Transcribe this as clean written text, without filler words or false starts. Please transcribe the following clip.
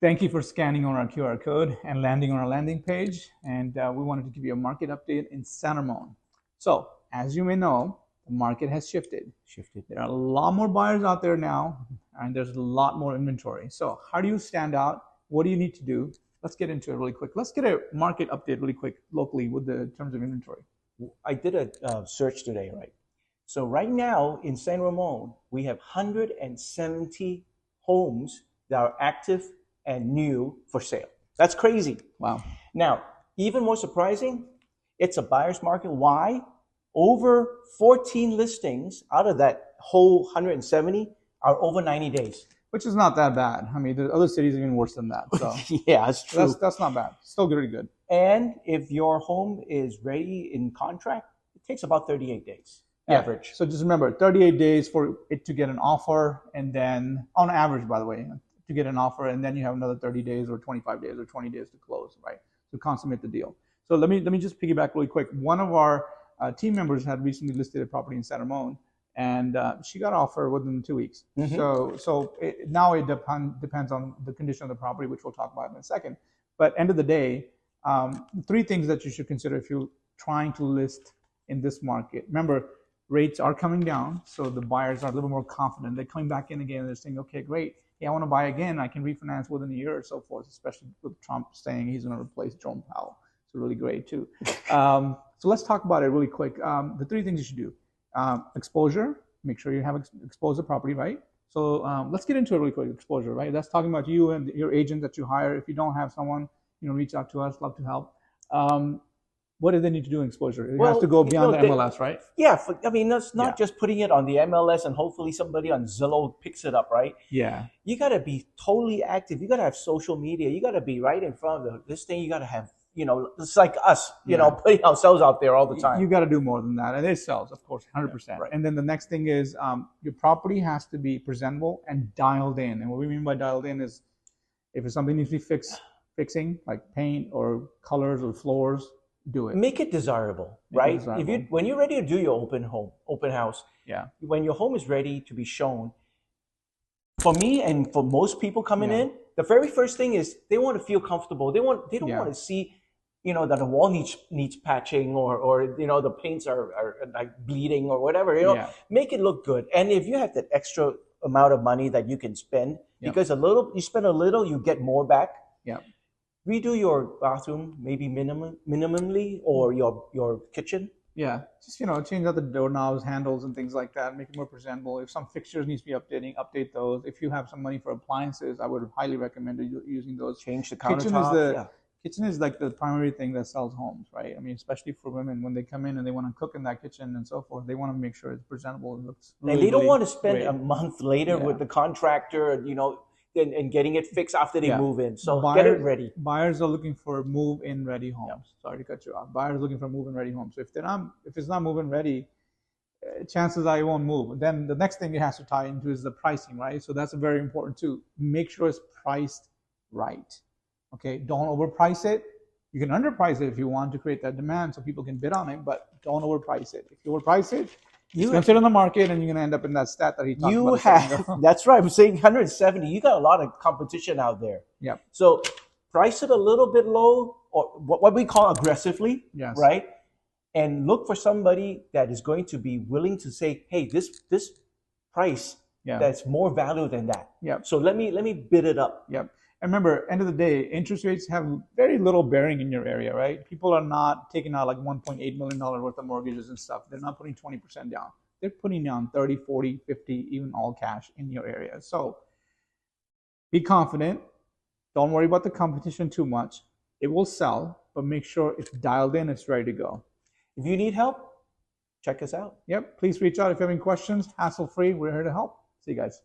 Thank you for scanning on our QR code and landing on our landing page. And we wanted to give you a market update in San Ramon. So, as you may know, the market has shifted. There are a lot more buyers out there now, and there's a lot more inventory. So, how do you stand out? What do you need to do? Let's get into it really quick. Let's get a market update really quick locally with the terms of inventory. I did a search today, right? So right now in San Ramon, we have 170 homes that are active and new for sale. That's crazy. Wow. Now, even more surprising, it's a buyer's market. Why? Over 14 listings out of that whole 170 are over 90 days. Which is not that bad. I mean, the other cities are even worse than that. So yeah, that's true. That's not bad. Still really good. And if your home is ready in contract, it takes about 38 days. Average. So just remember, 38 days for it to get an offer, and then on average, by the way, to get an offer, and then you have another 30 days or 25 days or 20 days to close, right? To consummate the deal. So let me just piggyback really quick. One of our team members had recently listed a property in San Ramon, and she got an offer within 2 weeks. Mm-hmm. So now it depends on the condition of the property, which we'll talk about in a second. But end of the day, three things that you should consider if you're trying to list in this market. Remember, rates are coming down, so the buyers are a little more confident. They're coming back in again, and they're saying, okay, great. Yeah, I want to buy again. I can refinance within a year or so forth, especially with Trump saying he's going to replace Jerome Powell. It's really great, too. So let's talk about it really quick. The three things you should do. Exposure. Make sure you have exposed the property, right? So let's get into it really quick. Exposure, right? That's talking about you and your agent that you hire. If you don't have someone, reach out to us. Love to help. What do they need to do in exposure? It has to go beyond the MLS, right? Yeah, I mean, that's not just putting it on the MLS and hopefully somebody on Zillow picks it up, right? Yeah. You got to be totally active. You got to have social media. You got to be right in front of this thing. You got to have, it's like us, putting ourselves out there all the time. You got to do more than that. And it sells, of course, 100%. Yeah, right. And then the next thing is your property has to be presentable and dialed in. And what we mean by dialed in is if it's something needs to be fixing, like paint or colors or floors, do it. Make it desirable, right? When you're ready to do your open house, when your home is ready to be shown, for me and for most people coming in, the very first thing is they want to feel comfortable. They don't want to see, that the wall needs patching or the paints are like bleeding or whatever. Make it look good. And if you have that extra amount of money that you can spend, because you spend a little, you get more back. Yeah. Redo your bathroom, maybe minimally, or your kitchen. Yeah, just change out the doorknobs, handles, and things like that. Make it more presentable. If some fixtures needs to be update those. If you have some money for appliances, I would highly recommend using those. Change the countertop. Kitchen is like the primary thing that sells homes, right? I mean, especially for women when they come in and they want to cook in that kitchen and so forth. They want to make sure it's presentable and looks. And they don't want to spend a month later with the contractor, and getting it fixed after they move in. So get it ready. Buyers are looking for move-in ready homes. Sorry to cut you off. Buyers are looking for move-in ready homes. So if it's not move-in ready, chances are it won't move. Then the next thing it has to tie into is the pricing, right? So that's very important too. Make sure it's priced right. Okay, don't overprice it. You can underprice it if you want to create that demand so people can bid on it, but don't overprice it. If you overprice it, you consider the market, and you're going to end up in that stat that he talked about. That's right. I'm saying 170. You got a lot of competition out there. Yeah. So price it a little bit low, or what we call aggressively. Yes. Right. And look for somebody that is going to be willing to say, "Hey, this price that's more value than that." Yeah. So let me bid it up. Yep. And remember, end of the day, interest rates have very little bearing in your area, right? People are not taking out like $1.8 million worth of mortgages and stuff. They're not putting 20% down. They're putting down 30, 40, 50, even all cash in your area. So be confident. Don't worry about the competition too much. It will sell, but make sure it's dialed in, it's ready to go. If you need help, check us out. Yep. Please reach out if you have any questions. Hassle-free. We're here to help. See you guys.